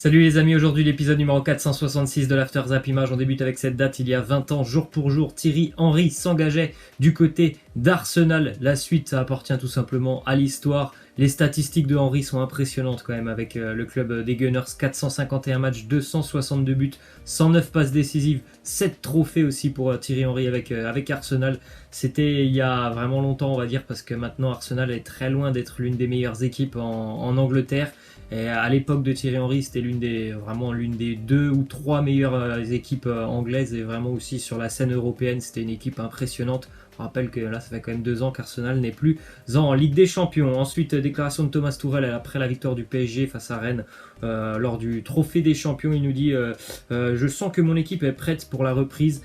Salut les amis, aujourd'hui l'épisode numéro 466 de l'After Zap Image. On débute avec cette date il y a 20 ans, jour pour jour. Thierry Henry s'engageait du côté d'Arsenal. La suite, ça appartient tout simplement à l'histoire. Les statistiques de Henry sont impressionnantes quand même avec le club des Gunners. 451 matchs, 262 buts, 109 passes décisives, 7 trophées aussi pour Thierry Henry avec Arsenal. C'était il y a vraiment longtemps on va dire parce que maintenant Arsenal est très loin d'être l'une des meilleures équipes en Angleterre. Et à l'époque de Thierry Henry, c'était l'une des deux ou trois meilleures équipes anglaises et vraiment aussi sur la scène européenne, c'était une équipe impressionnante. Je rappelle que là, ça fait quand même 2 ans qu'Arsenal n'est plus en Ligue des Champions. Ensuite, déclaration de Thomas Tuchel après la victoire du PSG face à Rennes lors du Trophée des Champions. Il nous dit je sens que mon équipe est prête pour la reprise.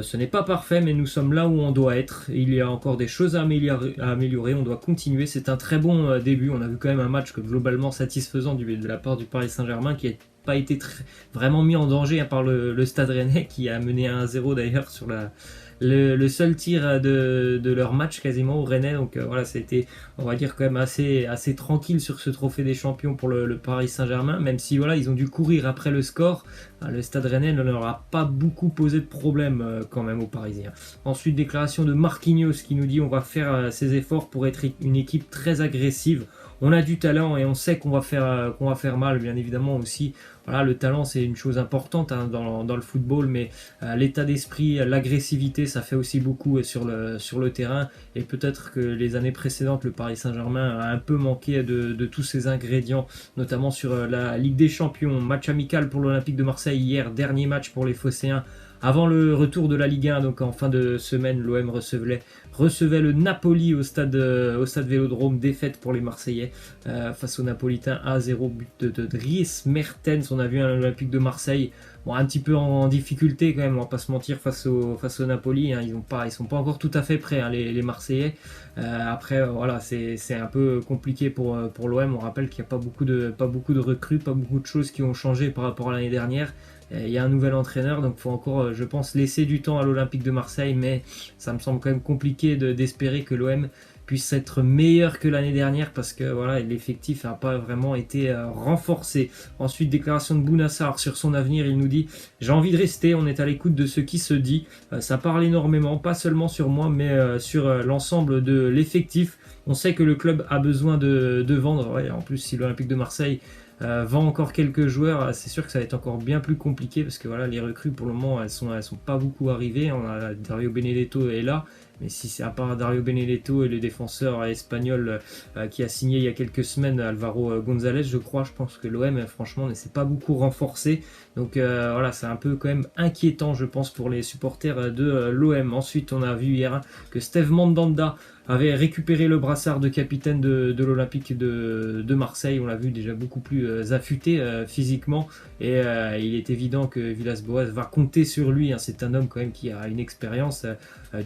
Ce n'est pas parfait, mais nous sommes là où on doit être. Il y a encore des choses à améliorer. On doit continuer. C'est un très bon début. On a vu quand même un match globalement satisfaisant de la part du Paris Saint-Germain qui n'a pas été vraiment mis en danger par le Stade Rennais qui a mené 1-0 d'ailleurs sur le seul tir de leur match quasiment au Rennais. Donc voilà, ça a été, on va dire, quand même assez tranquille sur ce trophée des champions pour le Paris Saint-Germain, même si voilà, ils ont dû courir après le score. Le Stade Rennais ne leur a pas beaucoup posé de problème quand même aux Parisiens. Ensuite, déclaration de Marquinhos qui nous dit on va faire ses efforts pour être une équipe très agressive. On a du talent et on sait qu'on va faire mal, bien évidemment aussi. Voilà, le talent c'est une chose importante dans le football, mais l'état d'esprit, l'agressivité, ça fait aussi beaucoup sur le terrain. Et peut-être que les années précédentes, le Paris Saint-Germain a un peu manqué de tous ces ingrédients, notamment sur la Ligue des Champions. Match amical pour l'Olympique de Marseille hier, dernier match pour les Phocéens. Avant le retour de la Ligue 1, donc en fin de semaine, l'OM recevait le Napoli au stade Vélodrome, défaite pour les Marseillais face aux Napolitains 1-0, but de Dries Mertens. On a vu un Olympique de Marseille un petit peu en difficulté quand même, on va pas se mentir, face au Napoli. Ils sont pas encore tout à fait prêts, les Marseillais. Après, voilà, c'est un peu compliqué pour l'OM. On rappelle qu'il n'y a pas beaucoup de recrues, pas beaucoup de choses qui ont changé par rapport à l'année dernière. Il y a un nouvel entraîneur, donc il faut encore, je pense, laisser du temps à l'Olympique de Marseille, mais ça me semble quand même compliqué d'espérer que l'OM puisse être meilleur que l'année dernière parce que voilà, l'effectif n'a pas vraiment été renforcé. Ensuite, déclaration de Bounassar sur son avenir, il nous dit j'ai envie de rester, on est à l'écoute de ce qui se dit. Ça parle énormément, pas seulement sur moi, mais sur l'ensemble de l'effectif. On sait que le club a besoin de vendre. Ouais, en plus, si l'Olympique de Marseille vend encore quelques joueurs, c'est sûr que ça va être encore bien plus compliqué parce que voilà, les recrues pour le moment elles sont pas beaucoup arrivées. On a Dario Benedetto est là, mais si c'est à part Dario Benedetto et le défenseur espagnol qui a signé il y a quelques semaines, Alvaro González, je pense que l'OM franchement ne s'est pas beaucoup renforcé. Donc voilà, c'est un peu quand même inquiétant, je pense, pour les supporters de l'OM. Ensuite, on a vu hier que Steve Mandanda avait récupéré le brassard de capitaine de l'Olympique de Marseille. On l'a vu déjà beaucoup plus affûté physiquement et il est évident que Villas-Boas va compter sur lui. C'est un homme quand même qui a une expérience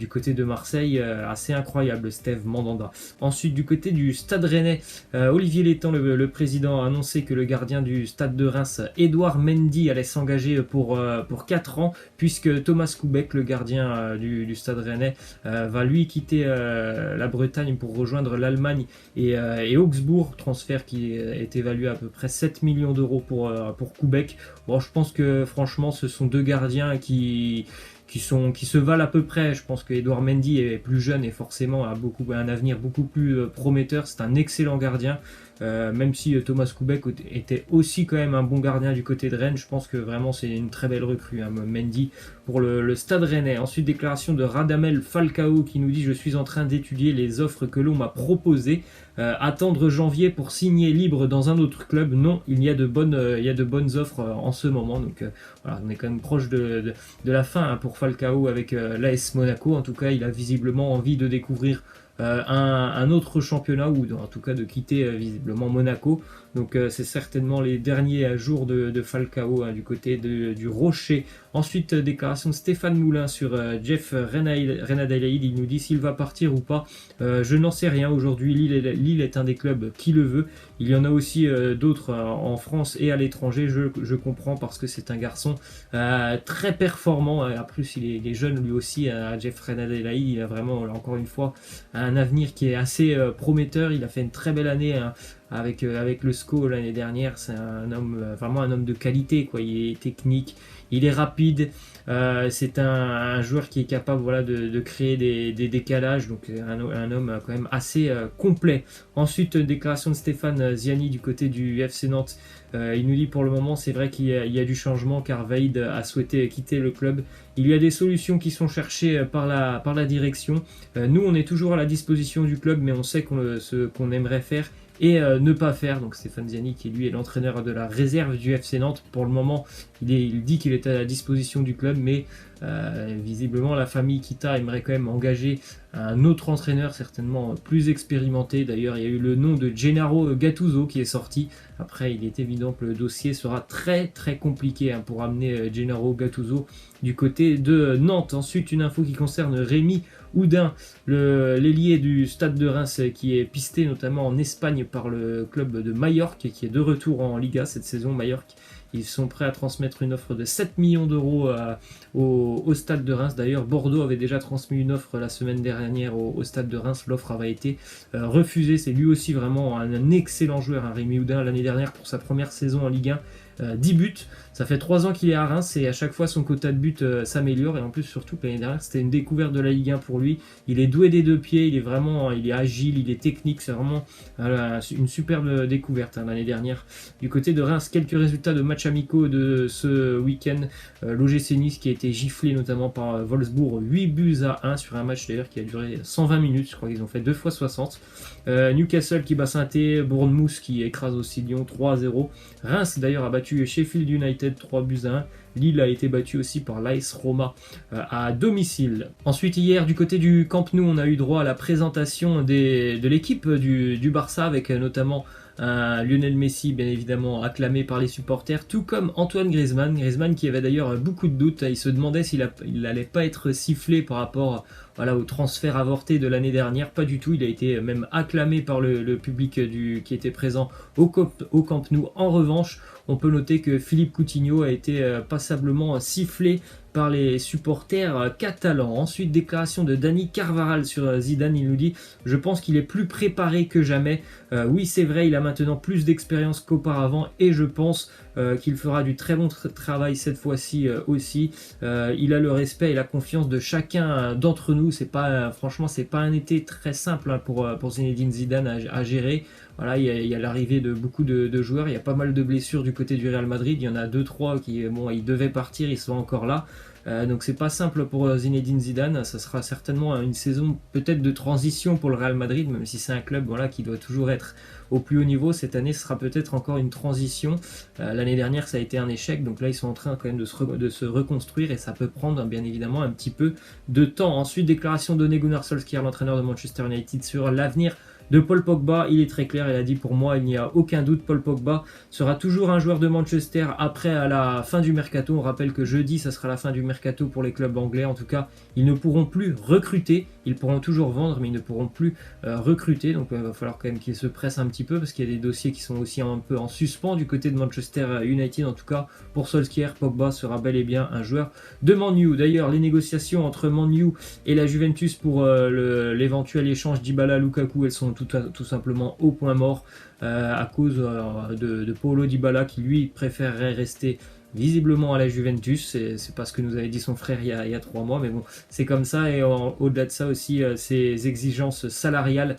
du côté de Marseille assez incroyable, Steve Mandanda. Ensuite, du côté du Stade Rennais, Olivier Létang, le président, a annoncé que le gardien du Stade de Reims, Edouard Mendy, allait s'engager pour 4 ans, puisque Thomas Koubek, le gardien du Stade Rennais, va lui quitter la Bretagne pour rejoindre l'Allemagne et Augsbourg, transfert qui est évalué à peu près 7 millions d'euros pour Koubek. Bon, je pense que franchement, ce sont deux gardiens qui se valent à peu près. Je pense que Edouard Mendy est plus jeune et forcément a un avenir beaucoup plus prometteur. C'est un excellent gardien. Même si Thomas Koubek était aussi quand même un bon gardien du côté de Rennes, je pense que vraiment c'est une très belle recrue, Mendy, pour le Stade Rennais. Ensuite, déclaration de Radamel Falcao qui nous dit je suis en train d'étudier les offres que l'on m'a proposées. Attendre janvier pour signer libre dans un autre club, non, il y a de bonnes offres en ce moment. Donc voilà, on est quand même proche de la fin pour Falcao avec l'AS Monaco. En tout cas, il a visiblement envie de découvrir un autre championnat ou en tout cas de quitter visiblement Monaco. Donc c'est certainement les derniers jours de Falcao du côté du Rocher. Ensuite, déclaration de Stéphane Moulin sur Jeff Renadelaïd. Il nous dit s'il va partir ou pas. Je n'en sais rien aujourd'hui. Lille est un des clubs qui le veut. Il y en a aussi d'autres en France et à l'étranger. Je comprends parce que c'est un garçon très performant. En plus, il est jeune lui aussi. Jeff Renadelaïd, il a vraiment, encore une fois, un avenir qui est assez prometteur. Il a fait une très belle année avec le SCO l'année dernière. C'est un homme, vraiment un homme de qualité, quoi. Il est technique, il est rapide, c'est un joueur qui est capable, voilà, de créer des décalages, donc un homme quand même assez complet. Ensuite, déclaration de Stéphane Ziani du côté du FC Nantes. Il nous dit pour le moment, c'est vrai qu'il y a du changement car Vaïd a souhaité quitter le club. Il y a des solutions qui sont cherchées par la direction. Nous, on est toujours à la disposition du club, mais on sait ce qu'on aimerait faire et ne pas faire. Donc Stéphane Ziani, qui lui est l'entraîneur de la réserve du FC Nantes, pour le moment, il dit qu'il est à la disposition du club, mais visiblement la famille Kita aimerait quand même engager un autre entraîneur, certainement plus expérimenté. D'ailleurs, il y a eu le nom de Gennaro Gattuso qui est sorti. Après, il est évident que le dossier sera très très compliqué pour amener Gennaro Gattuso du côté de Nantes. Ensuite, une info qui concerne Rémi Oudin, l'ailier du Stade de Reims, qui est pisté notamment en Espagne par le club de Majorque, qui est de retour en Liga cette saison. Majorque, ils sont prêts à transmettre une offre de 7 millions d'euros au Stade de Reims. D'ailleurs, Bordeaux avait déjà transmis une offre la semaine dernière au Stade de Reims. L'offre avait été refusée. C'est lui aussi vraiment un excellent joueur, Rémi Oudin, l'année dernière pour sa première saison en Ligue 1. 10 buts, ça fait 3 ans qu'il est à Reims et à chaque fois son quota de buts s'améliore, et en plus surtout l'année dernière c'était une découverte de la Ligue 1 pour lui. Il est doué des deux pieds, il est agile, il est technique, c'est vraiment une superbe découverte l'année dernière. Du côté de Reims, quelques résultats de matchs amicaux de ce week-end. L'OGC Nice qui a été giflé notamment par Wolfsburg, 8 buts à 1 sur un match d'ailleurs qui a duré 120 minutes, je crois qu'ils ont fait 2 fois 60. Newcastle qui bat Saint-Étienne, Bournemouth qui écrase aussi Lyon 3-0. Reims d'ailleurs a battu Sheffield United 3 buts à 1. Lille a été battu aussi par l'AS Roma à domicile. Ensuite, hier, du côté du Camp Nou, on a eu droit à la présentation de l'équipe du Barça, avec notamment Lionel Messi, bien évidemment, acclamé par les supporters, tout comme Antoine Griezmann. Griezmann qui avait d'ailleurs beaucoup de doutes. Il se demandait s'il n'allait pas être sifflé par rapport au transfert avorté de l'année dernière. Pas du tout, il a été même acclamé par le public qui était présent au Camp Nou. En revanche, on peut noter que Philippe Coutinho a été passablement sifflé par les supporters catalans. Ensuite, déclaration de Dani Carvajal sur Zidane. Il nous dit: je pense qu'il est plus préparé que jamais. Oui, c'est vrai, il a maintenant plus d'expérience qu'auparavant et je pense qu'il fera du très bon travail cette fois-ci aussi. Il a le respect et la confiance de chacun d'entre nous. Franchement, c'est pas un été très simple pour Zinedine Zidane à gérer. Voilà, il y a l'arrivée de beaucoup de joueurs, il y a pas mal de blessures du côté du Real Madrid, il y en a 2-3 qui, ils devaient partir, ils sont encore là. Donc c'est pas simple pour Zinedine Zidane, ça sera certainement une saison peut-être de transition pour le Real Madrid, même si c'est un club qui doit toujours être au plus haut niveau. Cette année ce sera peut-être encore une transition. L'année dernière ça a été un échec, donc là ils sont en train quand même de se reconstruire et ça peut prendre bien évidemment un petit peu de temps. Ensuite, déclaration de Ole Gunnar Solskjaer, l'entraîneur de Manchester United, sur l'avenir de Paul Pogba. Il est très clair, il a dit: pour moi il n'y a aucun doute, Paul Pogba sera toujours un joueur de Manchester après à la fin du mercato. On rappelle que jeudi ça sera la fin du mercato pour les clubs anglais. En tout cas, ils ne pourront plus recruter, ils pourront toujours vendre mais ils ne pourront plus recruter, donc il va falloir quand même qu'ils se pressent un petit peu parce qu'il y a des dossiers qui sont aussi un peu en suspens du côté de Manchester United. En tout cas, pour Solskjaer, Pogba sera bel et bien un joueur de Man U. D'ailleurs, les négociations entre Man U et la Juventus pour l'éventuel échange Dybala-Lukaku, elles sont tout simplement au point mort à cause de Paulo Dybala qui lui préférerait rester visiblement à la Juventus. C'est pas ce que nous avait dit son frère il y a 3 mois, mais bon, c'est comme ça. Et au-delà de ça aussi, ses exigences salariales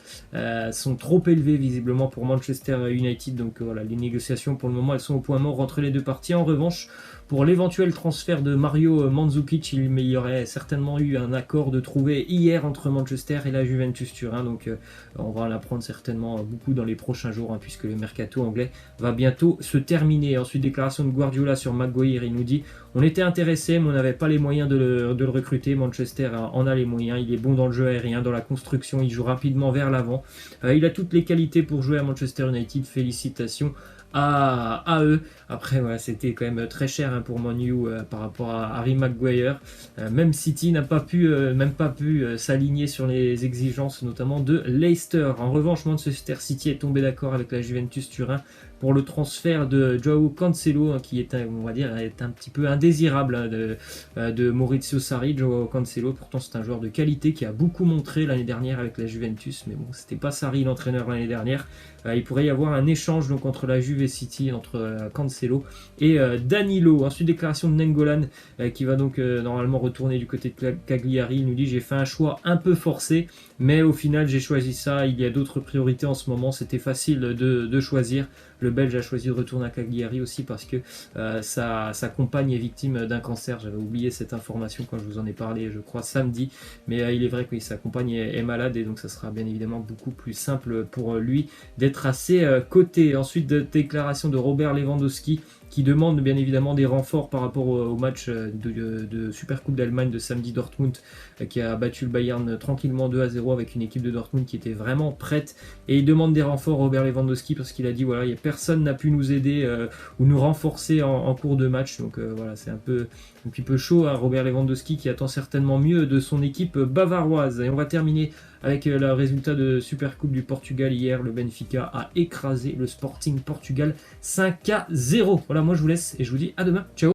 sont trop élevées visiblement pour Manchester United. Donc voilà, les négociations pour le moment elles sont au point mort entre les deux parties. En revanche, pour l'éventuel transfert de Mario Mandzukic, il y aurait certainement eu un accord de trouver hier entre Manchester et la Juventus Turin. Donc on va en apprendre certainement beaucoup dans les prochains jours, puisque le mercato anglais va bientôt se terminer. Ensuite, déclaration de Guardiola sur Maguire. Il nous dit: on était intéressé mais on n'avait pas les moyens de le recruter. Manchester en a les moyens, il est bon dans le jeu aérien, dans la construction, il joue rapidement vers l'avant. Il a toutes les qualités pour jouer à Manchester United. Félicitations à eux. Après, c'était quand même très cher pour Man U par rapport à Harry Maguire. Même City n'a pas pu s'aligner sur les exigences notamment de Leicester. En revanche, Manchester City est tombé d'accord avec la Juventus Turin pour le transfert de Joao Cancelo, hein, qui est, on va dire, est un petit peu indésirable, hein, de Maurizio Sarri. Joao Cancelo, pourtant c'est un joueur de qualité qui a beaucoup montré l'année dernière avec la Juventus, mais bon, c'était pas Sarri l'entraîneur l'année dernière. Il pourrait y avoir un échange donc entre la Juve et City, entre Cancelo et Danilo. Ensuite, déclaration de Nengolan qui va donc normalement retourner du côté de Cagliari. Il nous dit: j'ai fait un choix un peu forcé, mais au final j'ai choisi ça. Il y a d'autres priorités en ce moment, c'était facile de choisir. Le Belge a choisi de retourner à Cagliari aussi parce que sa compagne est victime d'un cancer. J'avais oublié cette information quand je vous en ai parlé, je crois, samedi. Mais il est vrai que oui, sa compagne est malade et donc ça sera bien évidemment beaucoup plus simple pour lui d'être à ses côtés. Ensuite, déclaration de Robert Lewandowski qui demande bien évidemment des renforts par rapport au match de Supercoupe d'Allemagne de samedi. Dortmund qui a battu le Bayern tranquillement 2-0 avec une équipe de Dortmund qui était vraiment prête, et il demande des renforts Robert Lewandowski parce qu'il a dit voilà, personne n'a pu nous aider ou nous renforcer en cours de match, donc voilà, c'est un petit peu chaud, hein, Robert Lewandowski qui attend certainement mieux de son équipe bavaroise. Et on va terminer avec le résultat de Supercoupe du Portugal hier. Le Benfica a écrasé le Sporting Portugal 5-0. Voilà, moi je vous laisse et je vous dis à demain. Ciao.